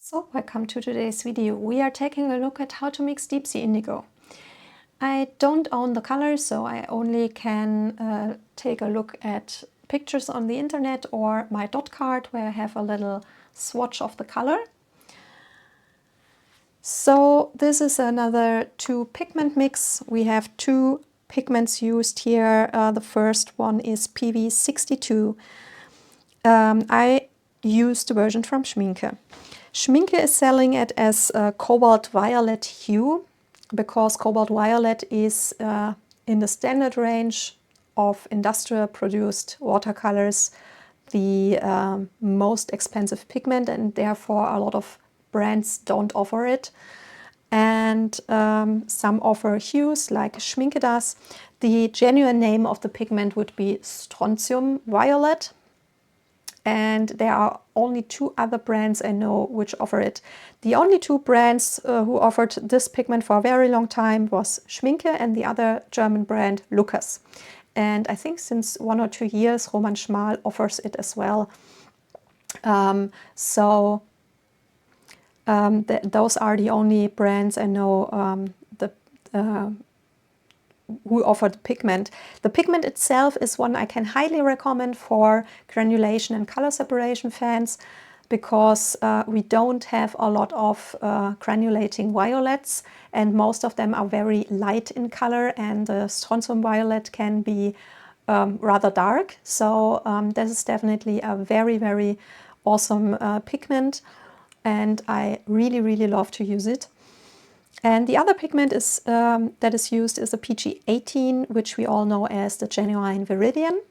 So welcome to today's video. We are taking a look at how to mix deep sea indigo. I don't own the color, so I only can take a look at pictures on the internet or my dot card where I have a little swatch of the color. So this is another two pigment mix. We have two pigments used here. The first one is PV62. I used the version from Schmincke. Schmincke is selling it as a cobalt violet hue because cobalt violet is in the standard range of industrial produced watercolors the most expensive pigment, and therefore a lot of brands don't offer it. And some offer hues like Schmincke does. The genuine name of the pigment would be strontium violet. And there are only two other brands I know which offer it. The only two brands who offered this pigment for a very long time was Schmincke and the other German brand Lucas. And I think since 1 or 2 years Roman Schmal offers it as well. Those are the only brands I know who offer the pigment. The pigment itself is one I can highly recommend for granulation and color separation fans because we don't have a lot of granulating violets, and most of them are very light in color, and the strontium violet can be rather dark. So this is definitely a very, very awesome pigment, and I really love to use it. And the other pigment is, that is used is a PG18, which we all know as the genuine Viridian.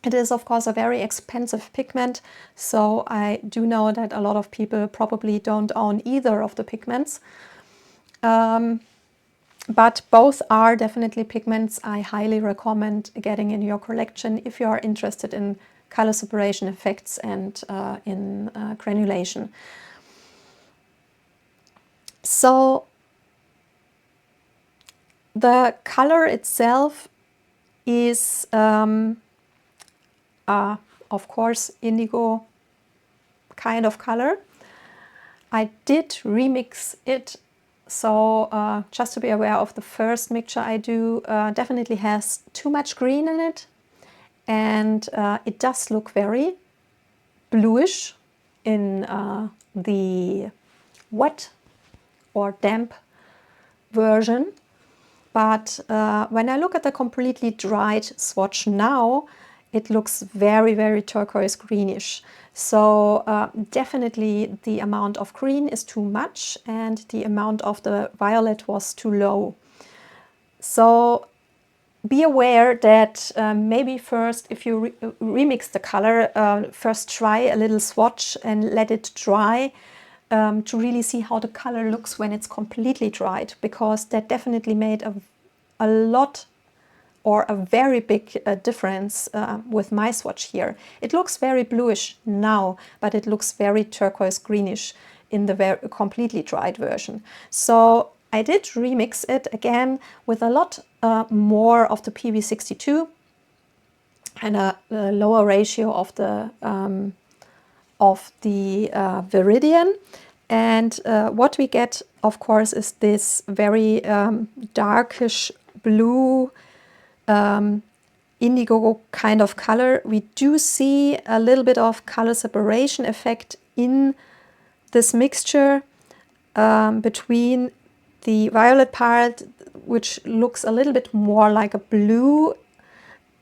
It is, of course, a very expensive pigment, so I do know that a lot of people probably don't own either of the pigments. But both are definitely pigments I highly recommend getting in your collection if you are interested in color separation effects and in granulation. So the color itself is, of course, indigo kind of color. I did remix it, so just to be aware of the first mixture I do, definitely has too much green in it, and it does look very bluish in the wet or damp version. But when I look at the completely dried swatch now, it looks very turquoise greenish. So definitely the amount of green is too much and the amount of the violet was too low. So be aware that maybe first, if you remix the color, first try a little swatch and let it dry to really see how the color looks when it's completely dried, because that definitely made a lot or a very big difference with my swatch here. It looks very bluish now, but it looks very turquoise greenish in the very completely dried version. So I did remix it again with a lot more of the PV62 and a lower ratio of the Viridian. And what we get, of course, is this very darkish blue indigo kind of color. We do see a little bit of color separation effect in this mixture between the violet part, which looks a little bit more like a blue,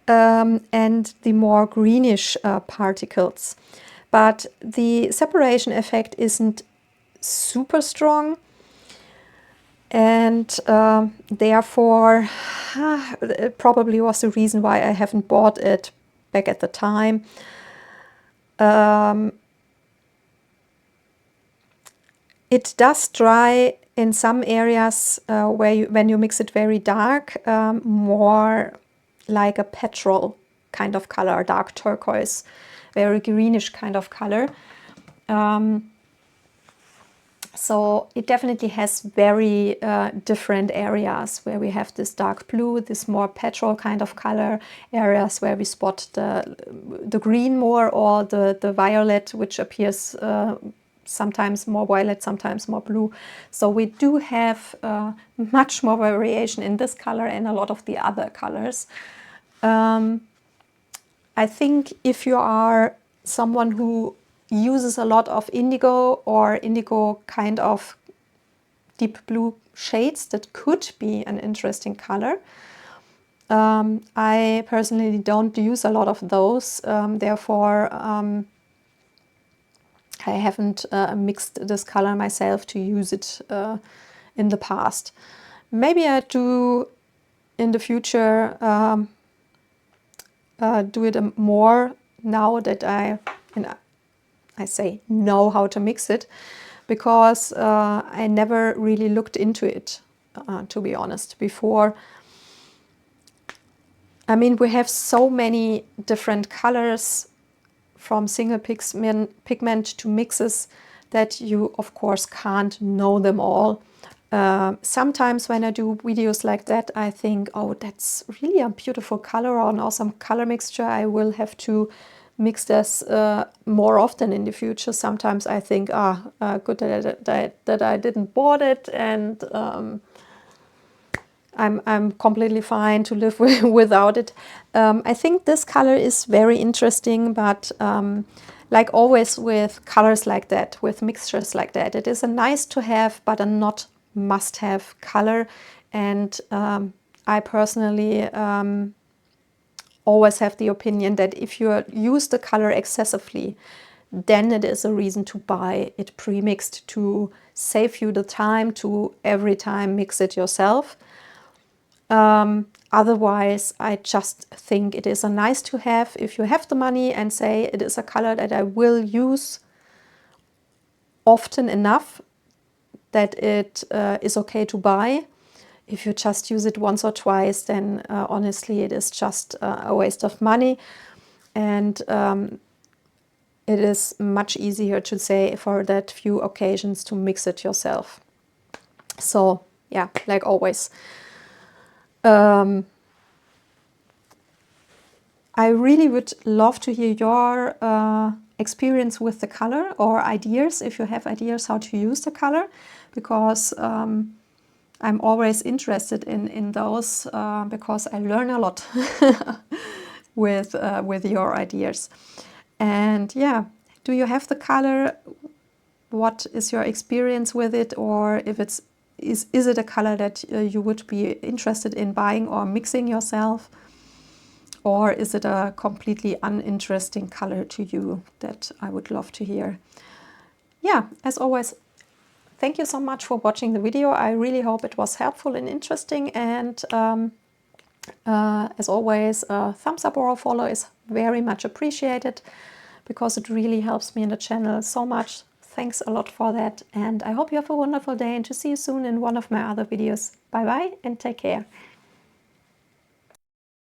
and the more greenish particles. But the separation effect isn't super strong, and therefore it probably was the reason why I haven't bought it back at the time. It does dry in some areas when you mix it very dark, more like a petrol kind of color, dark turquoise, very greenish kind of color. So it definitely has very different areas where we have this dark blue, this more petrol kind of color, areas where we spot the green more, or the violet, which appears sometimes more violet, sometimes more blue. So we do have much more variation in this color and a lot of the other colors. I think if you are someone who uses a lot of indigo or indigo kind of deep blue shades, that could be an interesting color. I personally don't use a lot of those, therefore I haven't mixed this color myself to use it in the past. Maybe I do in the future do it more now that I say know how to mix it, because I never really looked into it, to be honest, before. I mean, we have so many different colors, from single pigment to mixes, that you of course can't know them all. Sometimes when I do videos like that, I think, oh, that's really a beautiful color or an awesome color mixture. I will have to mix this more often in the future. Sometimes I think, good that I didn't bought it, and I'm completely fine to live without it. I think this color is very interesting, but like always with colors like that, with mixtures like that, it is a nice to have but a not must have color. And I personally always have the opinion that if you use the color excessively, then it is a reason to buy it pre-mixed, to save you the time to every time mix it yourself. Otherwise, I just think it is a nice to have if you have the money and say it is a color that I will use often enough that it is okay to buy. If you just use it once or twice, then honestly it is just a waste of money, and it is much easier to say for that few occasions to mix it yourself. So yeah, like always. I really would love to hear your experience with the color, or ideas, if you have ideas how to use the color, because I'm always interested in those, because I learn a lot with your ideas. And yeah, do you have the color? What is your experience with it, or if it's is it a color that you would be interested in buying or mixing yourself? Or is it a completely uninteresting color to you? That I would love to hear. Yeah, as always, thank you so much for watching the video. I really hope it was helpful and interesting. And as always, a thumbs up or a follow is very much appreciated, because it really helps me in the channel so much. Thanks a lot for that. And I hope you have a wonderful day, and to see you soon in one of my other videos. Bye bye and take care.